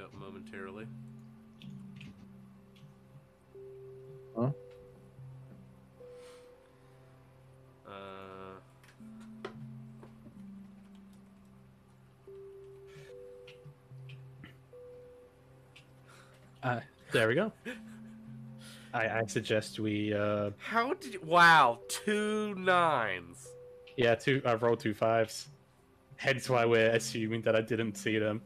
Up momentarily. Huh? Uh, There we go. I suggest we how did you... Wow, 2 9s. yeah, I rolled 2 5s. Hence why we're assuming that I didn't see them.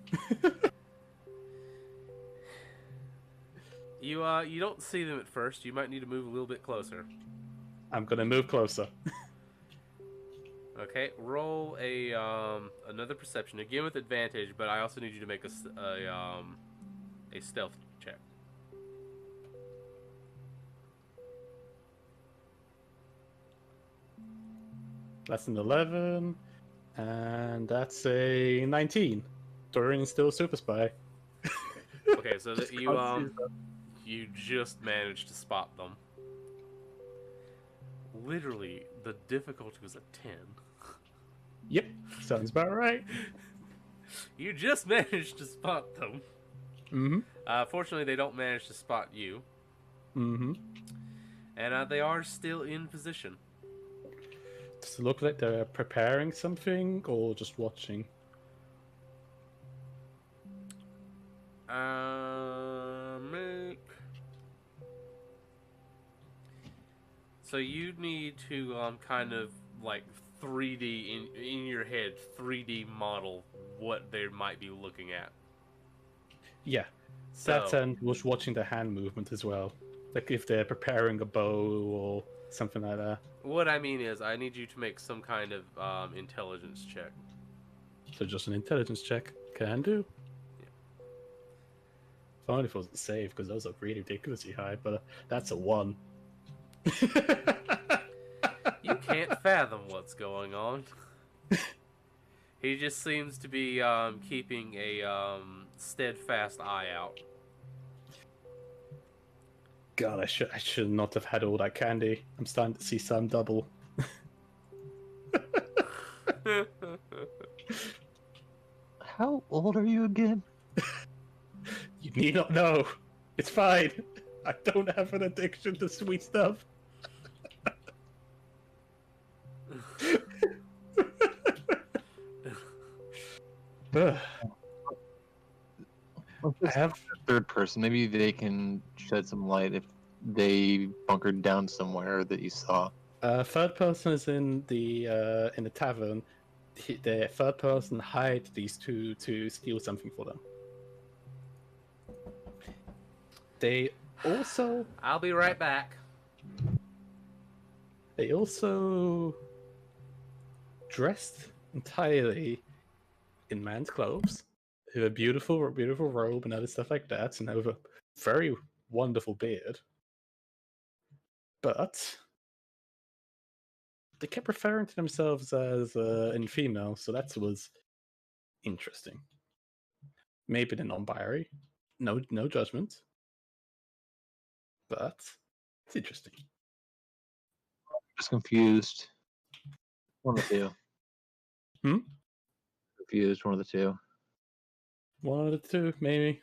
You don't see them at first. You might need to move a little bit closer. I'm gonna move closer. Okay, roll a another perception again with advantage, but I also need you to make a stealth check. That's an 11, and that's a 19. Dorian's still a super spy. Okay, so that you just managed to spot them. Literally, the difficulty was a 10. Yep, sounds about right. You just managed to spot them. Mm-hmm. Fortunately, they don't manage to spot you. Mm-hmm. And they are still in position. Does it look like they're preparing something or just watching? Make. So you need to kind of like 3D in your head, 3D model what they might be looking at. Yeah, So, that and was watching the hand movement as well. Like if they're preparing a bow or something like that. what I mean is, I need you to make some kind of intelligence check. So just an intelligence check. Can do. Yeah. If only if it wasn't saved, because those are really ridiculously high, but that's a 1. You can't fathom what's going on. He just seems to be keeping a steadfast eye out. God, I should not have had all that candy. I'm starting to see some double. How old are you again? You need not know. It's fine. I don't have an addiction to sweet stuff. I have Third person. Maybe they can shed some light if they bunkered down somewhere that you saw. third person is in the tavern. The third person hired these two to steal something for them. They also I'll be right back. Dressed entirely in man's clothes, with a beautiful robe and other stuff like that, and have a very wonderful beard. But they kept referring to themselves as in female, so that was interesting. Maybe they're non-binary. No judgment. But it's interesting. Just confused. One of the two. Hmm? Confused, one of the two. One of the two, maybe.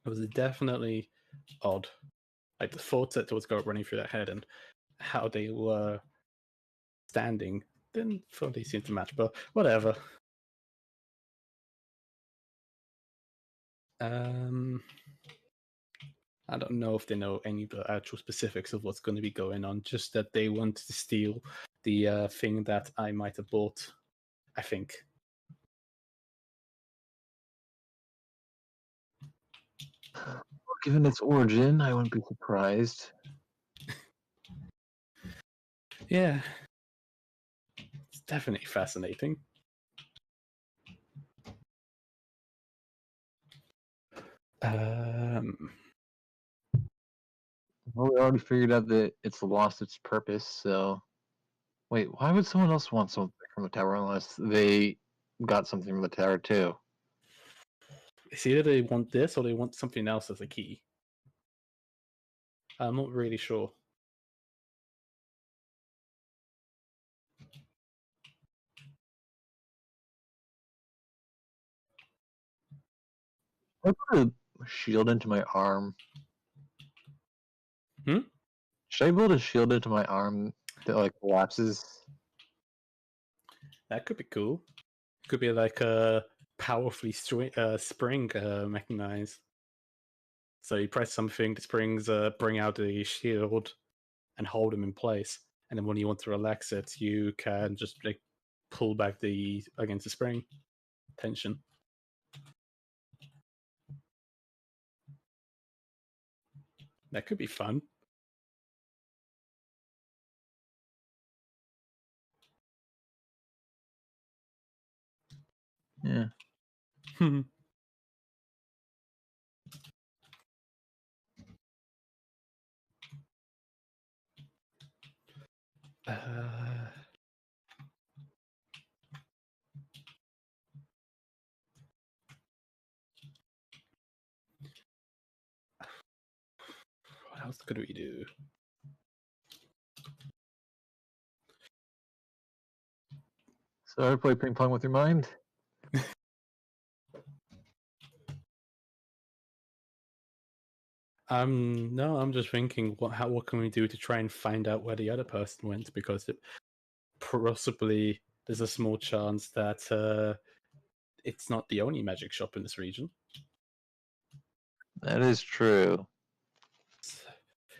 It was definitely odd. Like the thoughts that was going running through their head and how they were standing didn't fully seem to match, but whatever. I don't know if they know any of the actual specifics of what's going to be going on, just that they want to steal the thing that I might have bought, I think. Given its origin, I wouldn't be surprised. Yeah. It's definitely fascinating. Well, we already figured out that it's lost its purpose, so... Wait, why would someone else want something from the tower unless they got something from the tower too? It's either they want this or they want something else as a key. I'm not really sure. I put a shield into my arm. Should I build a shield into my arm that like collapses? That could be cool. Could be like a powerfully spring mechanized. So you press something, the springs bring out a shield and hold them in place. And then when you want to relax it, you can just like pull back against the spring tension. That could be fun. Yeah. What else could we do? So I play ping pong with your mind. No, I'm just thinking, what can we do to try and find out where the other person went? Because possibly there's a small chance that it's not the only magic shop in this region. That is true.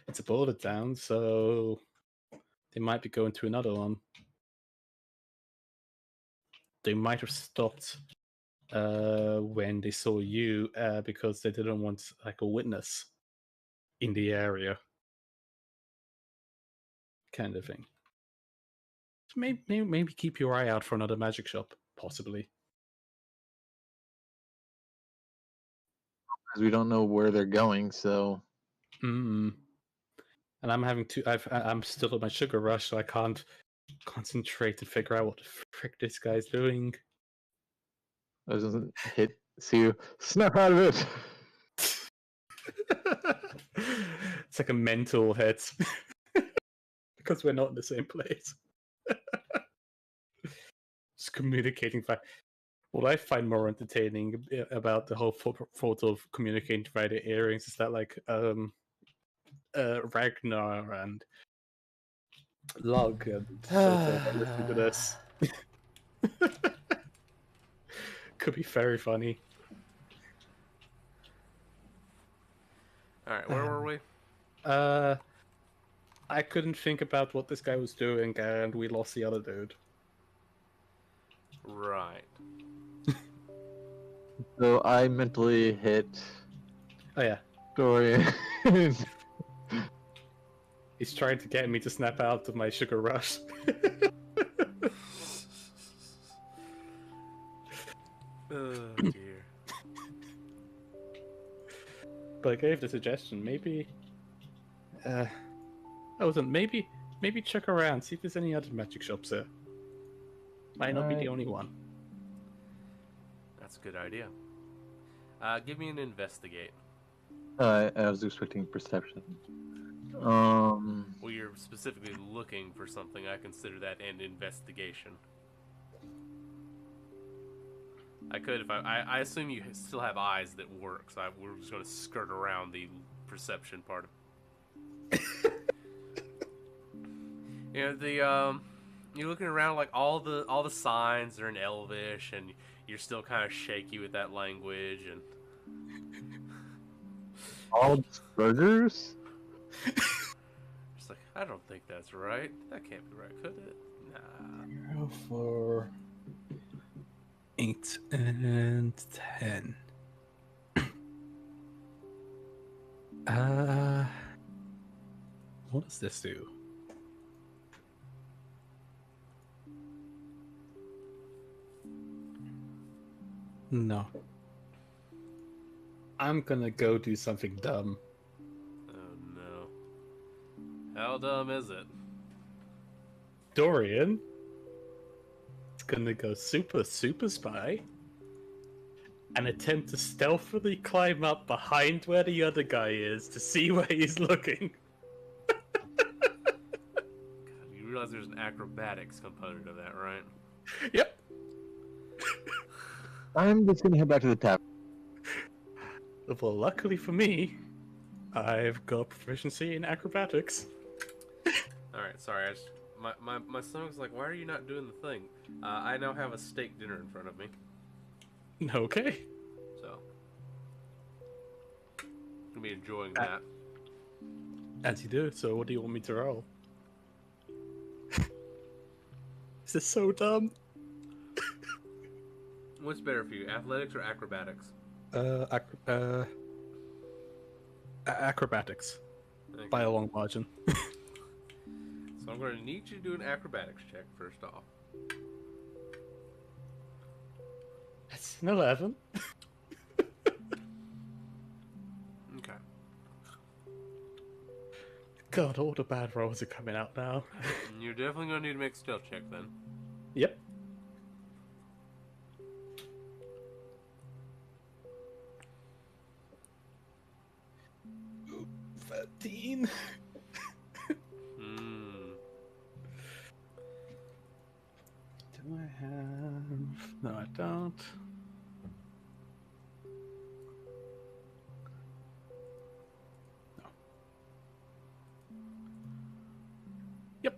It's a border town, so they might be going to another one. They might have stopped when they saw you because they didn't want like a witness in the area, kind of thing. So maybe keep your eye out for another magic shop, possibly. Because we don't know where they're going, so. And I'm still at my sugar rush, so I can't concentrate to figure out what the frick this guy's doing. It doesn't hit. See you. Snap out of it! It's like a mental hit. Because we're not in the same place. Just communicating via. What I find more entertaining about the whole thought of communicating via the earrings is that, like, Ragnar and Lug and so forth are listening to this. Could be very funny. Alright, where were we? I couldn't think about what this guy was doing, and we lost the other dude. Right. So I mentally hit Oh yeah, Dorian. he's trying to get me to snap out of my sugar rush. Oh dear. But I gave the suggestion, maybe maybe check around, see if there's any other magic shops there. Might not be the only one. That's a good idea. Give me an investigate. I was expecting perception. Well, you're specifically looking for something. I consider that an investigation. I could if I assume you still have eyes that work, so we're just going to skirt around the perception part. You know, you're looking around, like all the signs are in Elvish, and you're still kind of shaky with that language, and all burgers? it's like, I don't think that's right. That can't be right, could it? Nah. 4, 8, and 10. What does this do? No. I'm gonna go do something dumb. Oh no. How dumb is it? Dorian is gonna go super spy and attempt to stealthily climb up behind where the other guy is to see where he's looking. God, you realize there's an acrobatics component of that, right? Yep. I'm just gonna head back to the tavern. Well, luckily for me, I've got proficiency in acrobatics. Alright, sorry. My stomach's like, why are you not doing the thing? I now have a steak dinner in front of me. Okay. So, I'm gonna be enjoying that. As you do, so what do you want me to roll? This is so dumb. What's better for you, athletics or acrobatics? Acrobatics. Okay. By a long margin. So I'm going to need you to do an acrobatics check first off. That's an 11. Okay. God, all the bad rolls are coming out now. You're definitely going to need to make a stealth check then. Yep. Ooh, 13. Do I have... No, I don't. No. Yep.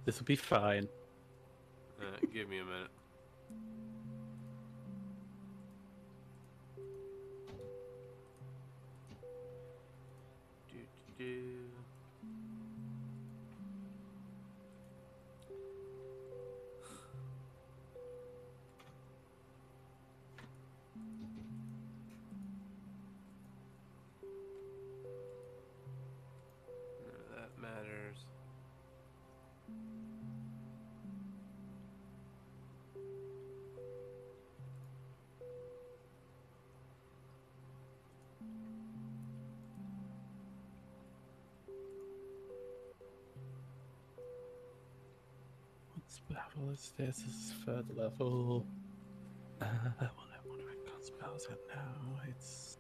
This will be fine. Give me a minute. Do. That matters. What level is this? This is third level. What do I got spells at now? It's...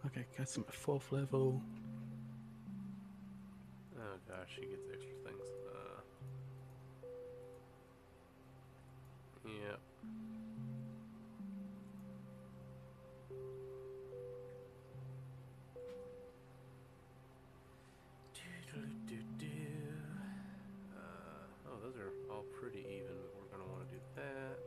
Okay, got some at fourth level. Oh gosh, he gets extra things. Yep. Oh, those are all pretty even, but we're going to want to do that.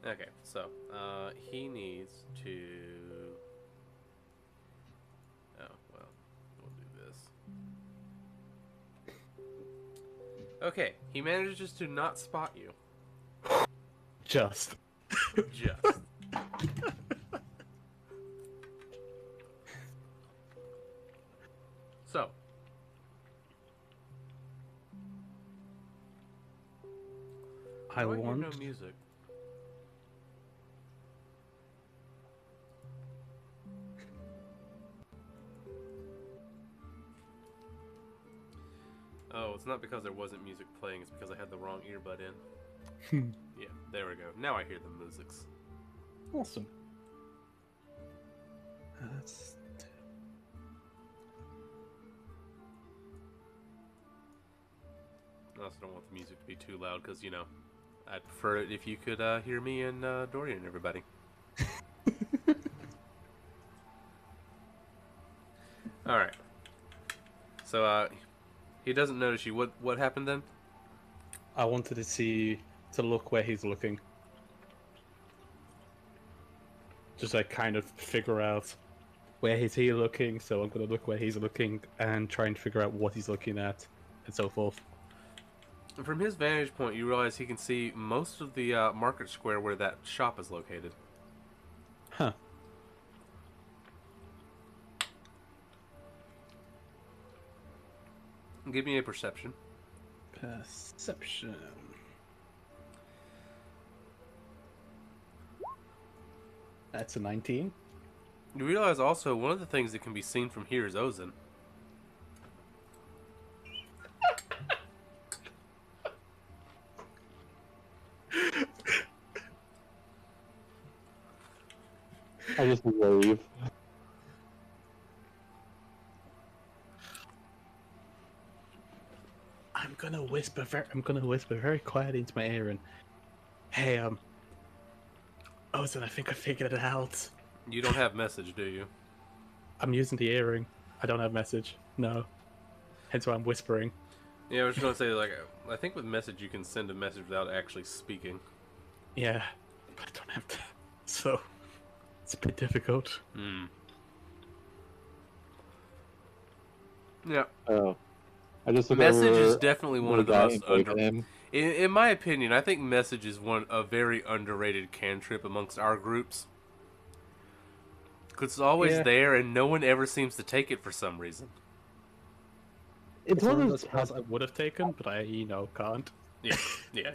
That. Okay, so he needs to. Oh well, we'll do this. Okay, he manages to not spot you. Just. Just. So. I Why want... hear no music? Oh, it's not because there wasn't music playing, it's because I had the wrong earbud in. Yeah, there we go. Now I hear the musics. Awesome. That's... I also don't want the music to be too loud because, you know, I'd prefer it if you could hear me and Dorian and everybody. Alright. So, he doesn't notice you. What happened then? I wanted to look where he's looking. Just like kind of figure out where is he looking, so I'm gonna look where he's looking and try and figure out what he's looking at and so forth. From his vantage point, you realize he can see most of the market square where that shop is located. Huh. Give me a perception. Perception. That's a 19. You realize also one of the things that can be seen from here is Ozin. I just wave. I'm gonna whisper very quietly into my ear and, hey, Ozan, I think I figured it out. You don't have message, do you? I'm using the earring. I don't have message. No. Hence why I'm whispering. Yeah, I was gonna say, like, I think with message you can send a message without actually speaking. Yeah, but I don't have that. So, it's a bit difficult. Hmm. Yeah. Oh. I just look Message over is definitely one of the guy most and wave under. at him. In my opinion, I think message is a very underrated cantrip amongst our groups. Because it's always Yeah. there, and no one ever seems to take it for some reason. It's one one of of those those spells I would have taken, but I, can't. Yeah, yeah.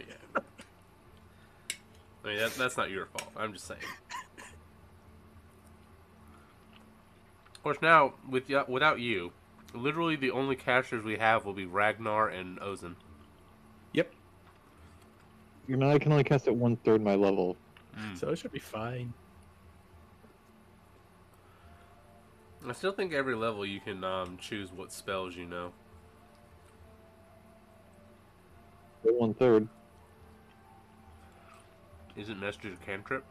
I mean, that's not your fault. I'm just saying. Of course, now without you, literally the only casters we have will be Ragnar and Ozan. Yep. I can only cast at 1/3 my level. So it should be fine. I still think every level you can choose what spells you know. At 1/3. Isn't message a cantrip?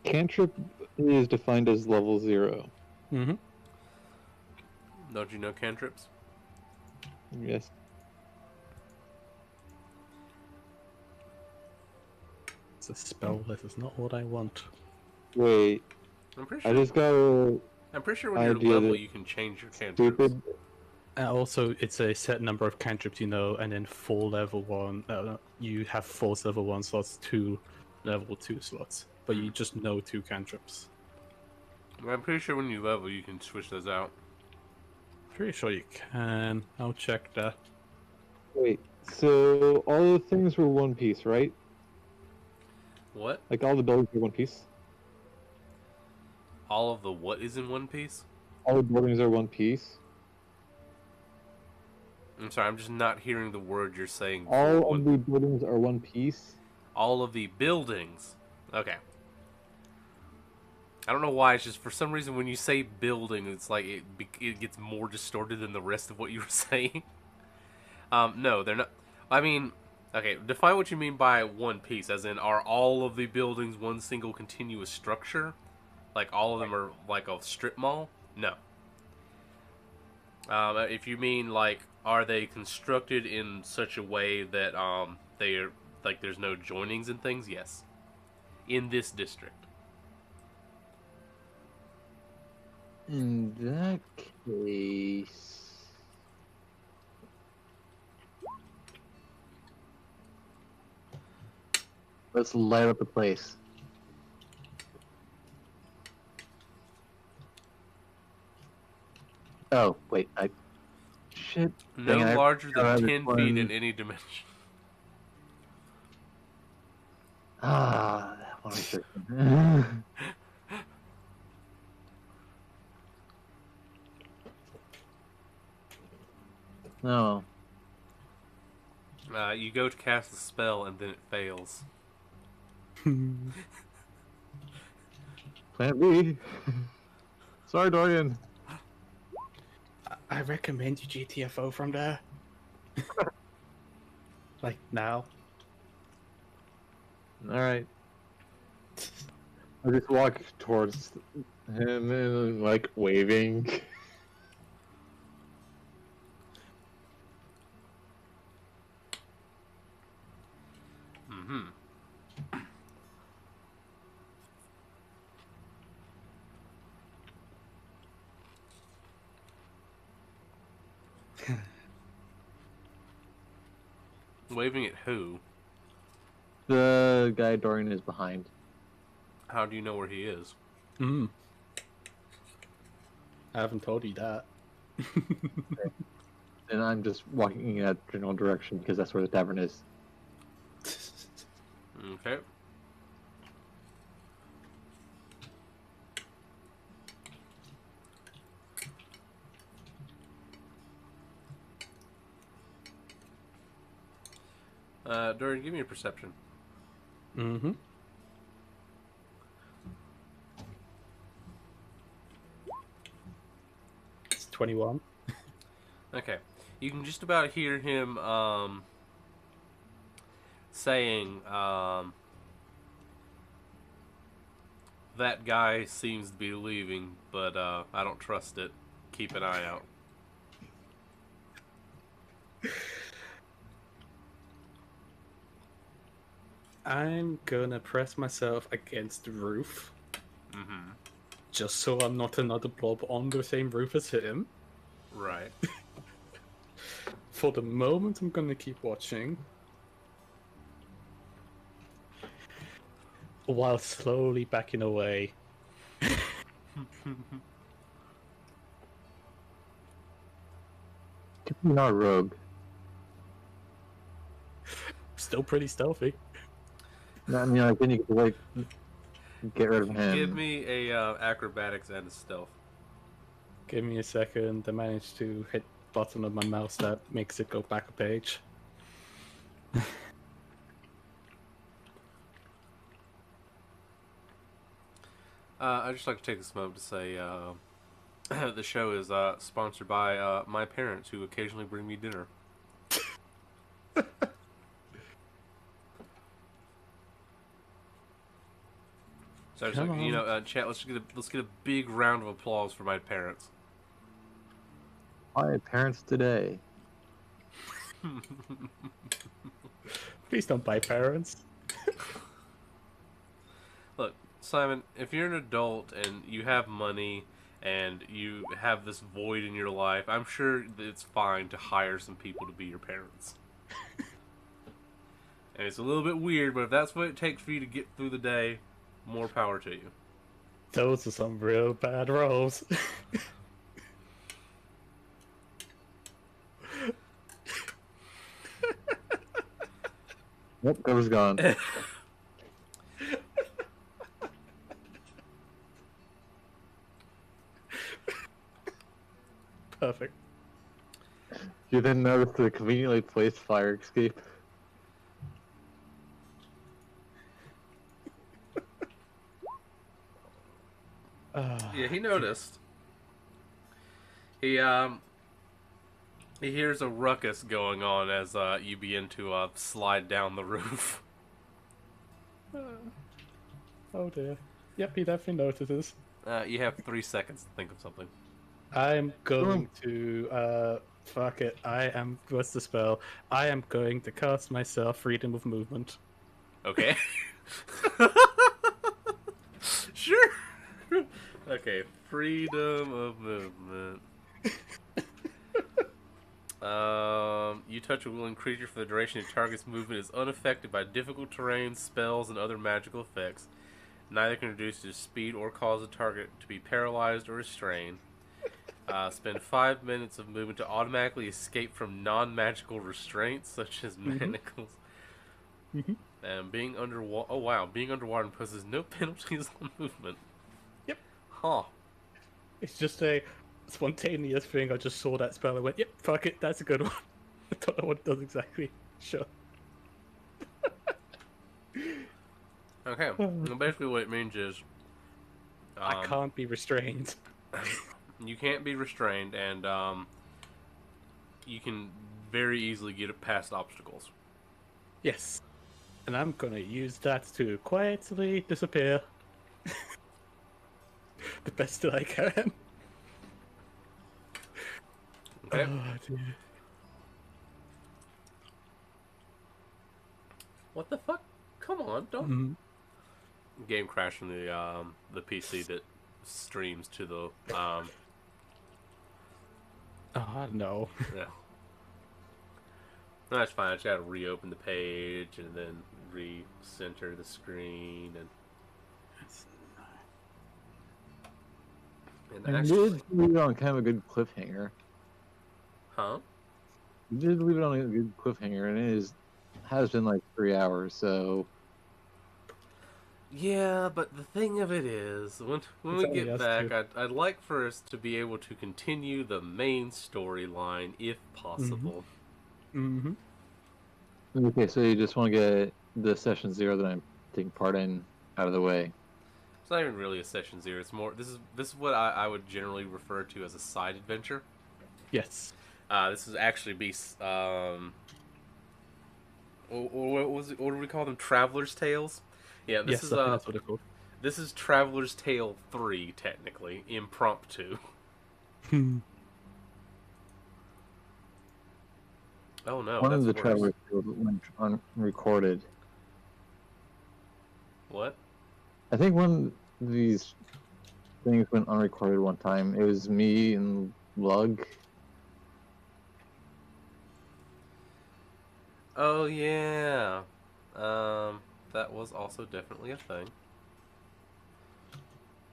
Cantrip is defined as level 0. Mm-hmm. Don't you know cantrips? Yes. It's a spell that is not what I want. Wait, I'm pretty I sure. just got a I'm pretty sure when you're idea level, that you can change your cantrips. stupid. Also, it's a set number of cantrips, and then 4 level 1. You have 4 level 1 slots, 2 level 2 slots, but you just know 2 cantrips. I'm pretty sure when you level, you can switch those out. Pretty sure you can. I'll check that. Wait, so all the things were one piece, right? What? Like all the buildings are one piece? All of the what is in One Piece? All the buildings are one piece? I'm sorry, I'm just not hearing the word you're saying. All of the buildings are one piece? All of the buildings. Okay. I don't know why. It's just for some reason when you say building, it's like it gets more distorted than the rest of what you were saying. No, they're not. I mean, okay. Define what you mean by one piece. As in, are all of the buildings one single continuous structure? Like all of them are like a strip mall? No. If you mean like, are they constructed in such a way that they are like there's no joinings and things? Yes. In this district. In that case... Let's light up the place. Oh, wait, Shit. No Dang it, larger than this 10 one. feet in any dimension. Ah, that one I should. No. You go to cast the spell and then it fails. Plan B. Sorry, Dorian. I recommend you GTFO from there. Like, now. Alright. I just walk towards him and, like, waving. Mm-hmm. Waving at who? The guy Dorian is behind. How do you know where he is? I haven't told you that. And I'm just walking in that general direction because that's where the tavern is. Okay. Dorian, give me a perception. Mm-hmm. It's 21. Okay. You can just about hear him saying, that guy seems to be leaving, but I don't trust it. Keep an eye out. I'm gonna press myself against the roof, Mm-hmm. just so I'm not another blob on the same roof as him. Right. For the moment, I'm gonna keep watching, while slowly backing away. You're not a rogue. Still pretty stealthy. No, I mean, like, then you could, like, get rid of him. Give me a acrobatics and a stealth. Give me a second. I managed to hit button of my mouse that makes it go back a page. I'd just like to take this moment to say the show is sponsored by my parents, who occasionally bring me dinner. So, you know, chat. Let's get a big round of applause for my parents. My parents today. Please don't buy parents. Look, Simon, if you're an adult and you have money and you have this void in your life, I'm sure that it's fine to hire some people to be your parents. And it's a little bit weird, but if that's what it takes for you to get through the day, more power to you. Those are some real bad rolls. Yep, cover's gone. Perfect. You then notice the conveniently placed fire escape. Yeah, he noticed. He hears a ruckus going on as you begin to slide down the roof. Oh dear. Yep, he definitely notices. You have 3 seconds to think of something. I'm going to fuck it. What's the spell? I am going to cast myself freedom of movement. Okay. Sure. Okay, freedom of movement. You touch a willing creature for the duration of your target's movement is unaffected by difficult terrain, spells, and other magical effects. Neither can reduce its speed or cause the target to be paralyzed or restrained. Spend 5 minutes of movement to automatically escape from non-magical restraints, such as manacles. And being underwater. Oh wow, being underwater imposes no penalties on movement. Yep. Huh. It's just a spontaneous thing. I just saw that spell and went, yep, fuck it, that's a good one. I don't know what it does exactly. Sure. Okay. Well, basically, what it means is I can't be restrained. you can't be restrained, and you can very easily get past obstacles. Yes. And I'm gonna use that to quietly disappear. The best that I can. Okay. Oh, dear. What the fuck? Come on, don't. Game crashed from the PC that streams to the No. yeah. No, that's fine. I just gotta reopen the page and then re-center the screen and You actually, did leave it on kind of a good cliffhanger. huh? You did leave it on a good cliffhanger, and has been like 3 hours, so Yeah, but the thing of it is, when we only get us back, two. I'd like for us to be able to continue the main storyline if possible. Okay, so you just want to get the session 0 that I'm taking part in out of the way. It's not even really a session 0. It's more. This is what I would generally refer to as a side adventure. Yes. This is actually be what was it, what do we call them? Traveler's Tales. Yeah, this Yes, is I think that's what it's called. This is Traveler's Tale 3, technically impromptu. Oh no, One that's of the worse. travelers went unrecorded. What? I think one of these things went unrecorded one time. It was me and Lug. Oh yeah. That was also definitely a thing.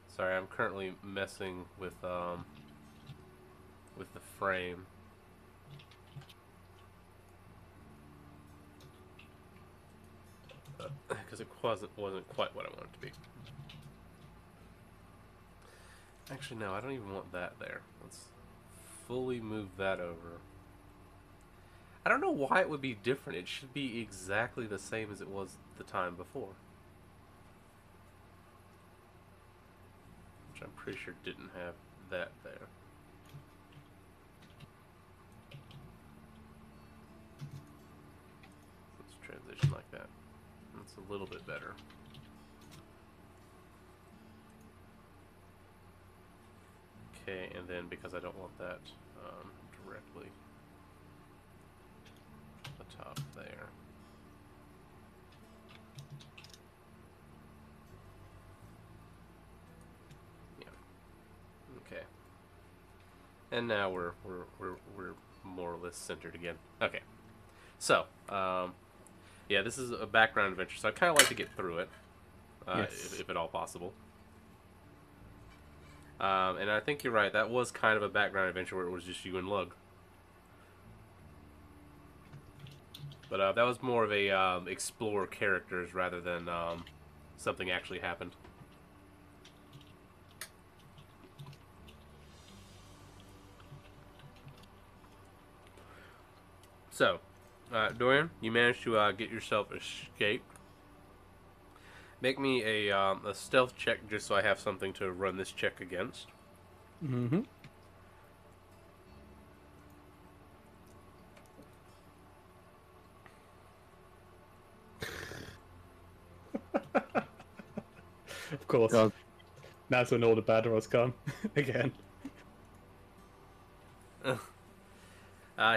Sorry, I'm currently messing with the frame. Because it wasn't quite what I wanted it to be. Actually, no, I don't even want that there. Let's fully move that over. I don't know why it would be different. It should be exactly the same as it was the time before. Which I'm pretty sure didn't have that there. Let's transition like that. That's a little bit better. Okay, and then because I don't want that directly atop there. Yeah. Okay. And now we're more or less centered again. Okay. So, yeah, this is a background adventure, so I kind of like to get through it, Yes. if at all possible. And I think you're right. That was kind of a background adventure where it was just you and Lug. But that was more of a explore characters rather than something actually happened. So, Dorian, you managed to get yourself escaped. Make me a stealth check just so I have something to run this check against. Mm-hmm. Of course. God. That's when all the bad rolls come again.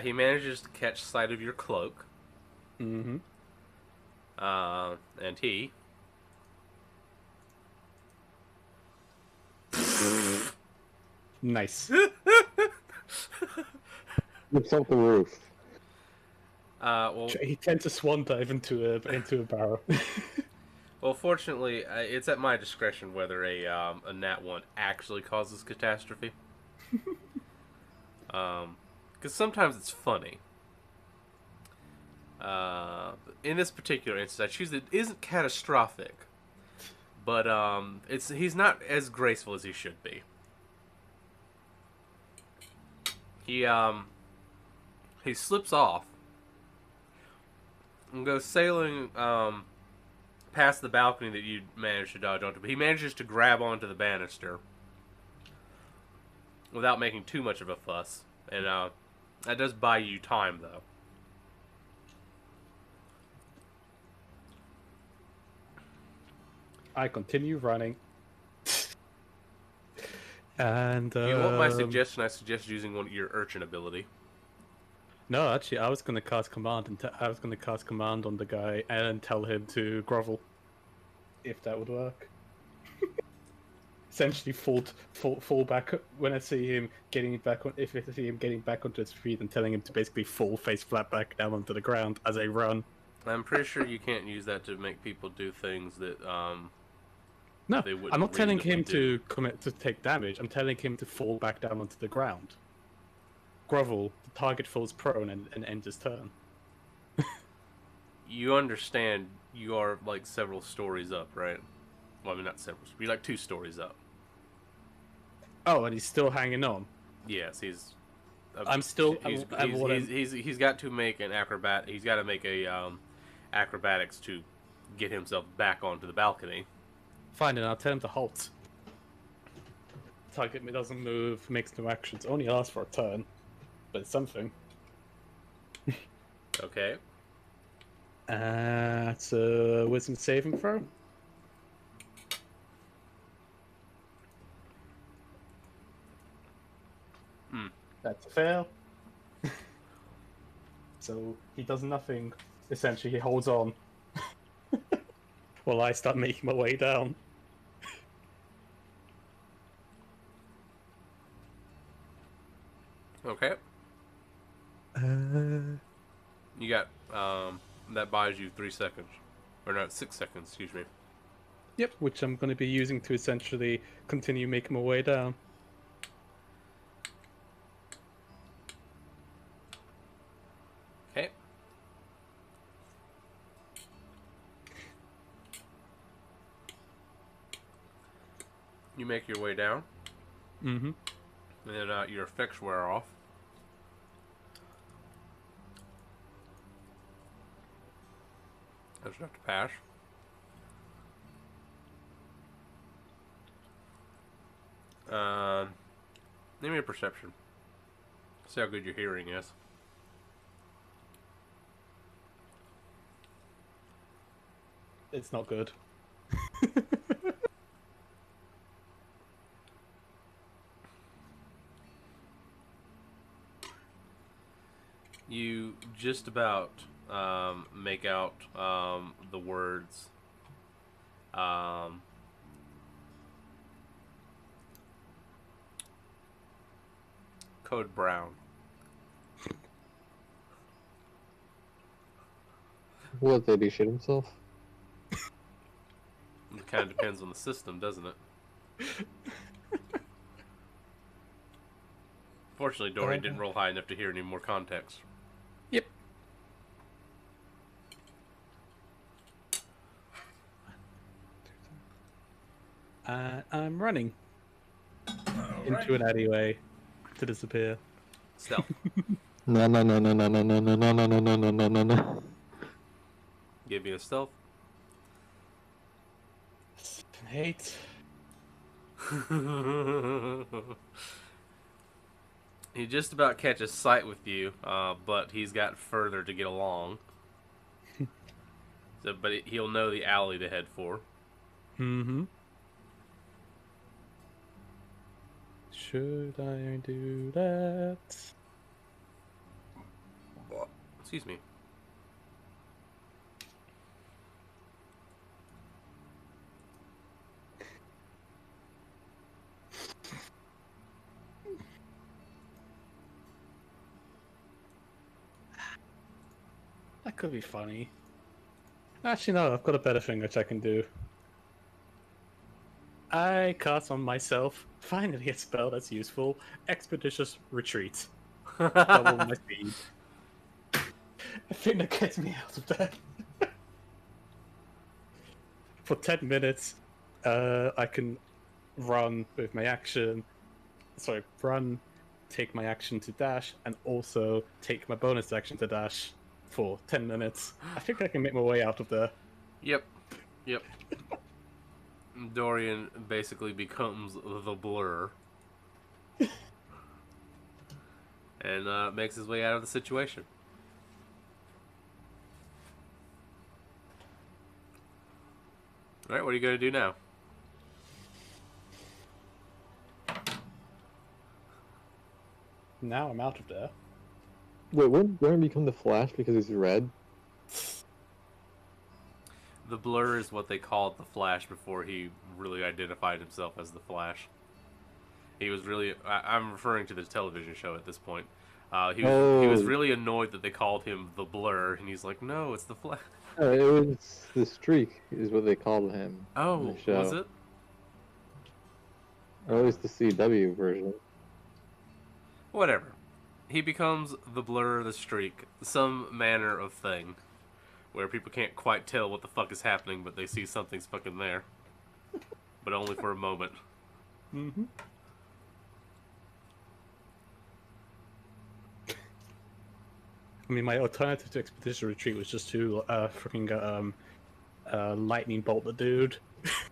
He manages to catch sight of your cloak. Mm-hmm. And he... Nice. It's off the roof. well, He tends to swan dive into a barrel. well, fortunately, it's at my discretion whether a nat 1 actually causes catastrophe. Because sometimes it's funny. In this particular instance, I choose it isn't catastrophic, but he's not as graceful as he should be. He slips off and goes sailing past the balcony that you managed to dodge onto, but he manages to grab onto the banister without making too much of a fuss, and that does buy you time, though. I continue running. And If you want my suggestion, I suggest using your urchin ability. no, actually, I was going to cast command, and I was going to cast command on the guy and tell him to grovel, if that would work. Essentially, fall back when I see him getting back on. If I see him getting back onto his feet, and telling him to basically fall face flat back down onto the ground as I run. I'm pretty sure you can't use that to make people do things that No, they wouldn't I'm not telling him reasonably to take damage. I'm telling him to fall back down onto the ground. Grovel, the target falls prone and ends his turn. You understand you are like several stories up, right? Well, I mean, not several. You're like 2 stories up. Oh, and he's still hanging on. Yes, he's I'm still. He's got to make an acrobat. He's got to make a acrobatics to get himself back onto the balcony. Fine, and I'll tell him to halt. Target me doesn't move, makes no actions. Only lasts for a turn, but it's something. Okay. It's a wisdom saving throw. That's a fail. So he does nothing. Essentially, he holds on while I start making my way down. Okay. You got that buys you 3 seconds, or no, 6 seconds. Excuse me. Yep, which I'm going to be using to essentially continue making my way down. Okay. You make your way down. Mm-hmm. And then your effects wear off. I just have to pass. Give me a perception. See how good your hearing is. It's not good. You just about make out the words Code Brown. What did he shit himself? It kind of depends on the system, doesn't it? Fortunately, Dorian didn't roll high enough to hear any more context. Yep. I'm running into an alleyway to disappear. Stealth. No. Give me a stealth. 8. He just about catches sight with you, but he's got further to get along. But he'll know the alley to head for. Mm-hmm. Should I do that? Excuse me. That could be funny. Actually, no, I've got a better thing which I can do. I cast on myself, finally a spell that's useful, Expeditious Retreat. Double my speed. I think that gets me out of there. For 10 minutes, I can run with my action. Sorry, run, take my action to dash, and also take my bonus action to dash for 10 minutes. I think I can make my way out of there. Yep. Dorian basically becomes the blur. And makes his way out of the situation. Alright, what are you going to do now? Now I'm out of there. Wait, wouldn't Dorian become the Flash because he's red? The blur is what they called the Flash before he really identified himself as the Flash. He was really... I'm referring to the television show at this point. He was really annoyed that they called him the Blur, and he's like, no, it's the Flash. It was the Streak is what they called him. Oh, in the show. was it? Or at least the CW version. Whatever. He becomes the Blur, the Streak, some manner of thing, where people can't quite tell what the fuck is happening, but they see something's fucking there. But only for a moment. Mm-hmm. I mean, my alternative to expedition retreat was just to freaking lightning bolt the dude.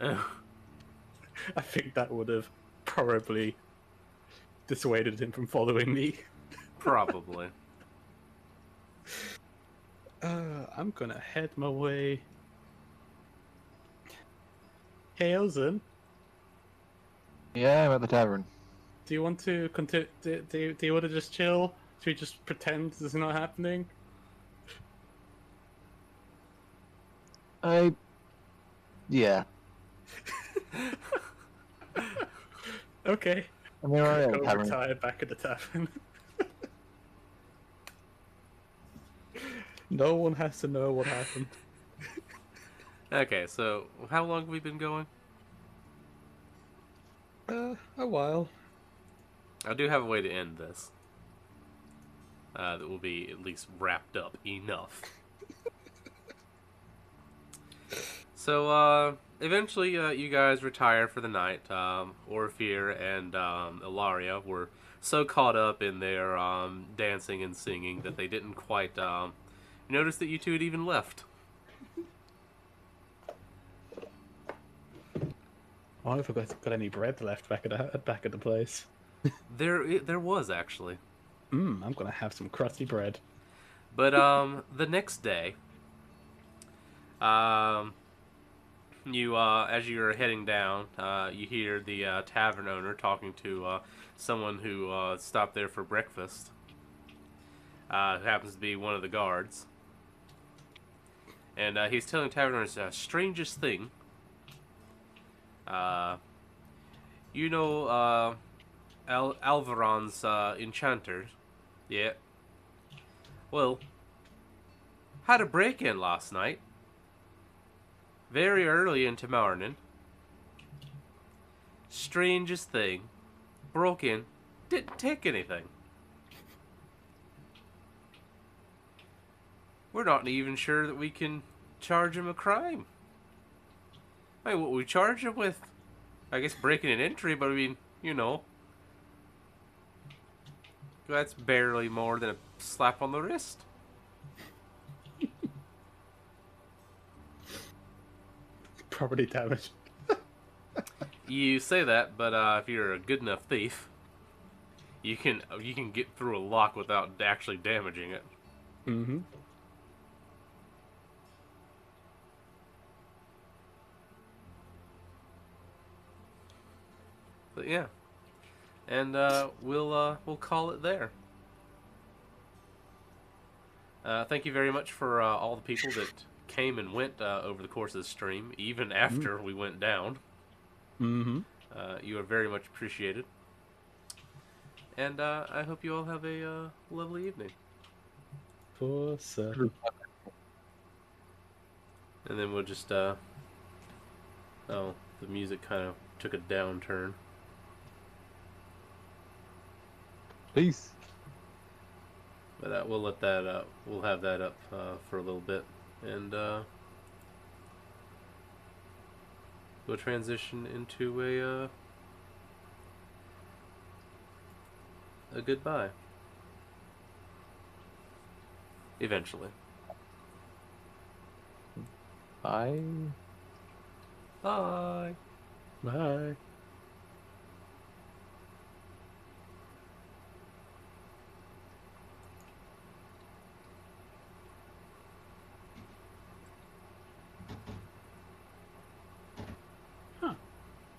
I think that would have probably dissuaded him from following me. Probably. I'm gonna head my way. Hey, Elzen, Yeah, I'm at the tavern. do you want to continue? Do you want to just chill? Should we just pretend this is not happening? Yeah. Okay. I mean, we're at Go the tavern. retire back at the tavern. No one has to know what happened. Okay, so how long have we been going? A while. I do have a way to end this. That will be at least wrapped up enough. So, eventually, you guys retire for the night. Orpheer and Ilaria were so caught up in their dancing and singing that they didn't quite notice that you two had even left. I wonder if I've got any bread left back at the place. There was actually. I'm gonna have some crusty bread. But the next day, you as you're heading down, you hear the tavern owner talking to someone who stopped there for breakfast. Who happens to be one of the guards, and he's telling tavern owners the strangest thing. You know, Alvaron's enchanter, yeah. Well, had a break-in last night. Very early into morning. Strangest thing. Broke in. Didn't take anything. We're not even sure that we can charge him a crime. I mean, what we charge him with? I guess breaking an entry, but I mean, you know. That's barely more than a slap on the wrist. Property damage. You say that, but if you're a good enough thief, you can get through a lock without actually damaging it. Mm-hmm. But yeah, and we'll call it there. Thank you very much for all the people that came and went over the course of the stream, even after we went down. Mm-hmm. You are very much appreciated. And I hope you all have a lovely evening. For certain. And then we'll just, oh, the music kind of took a downturn. Peace. But we'll let that up. We'll have that up for a little bit. And we'll transition into a goodbye. Eventually. Bye. Bye. Bye.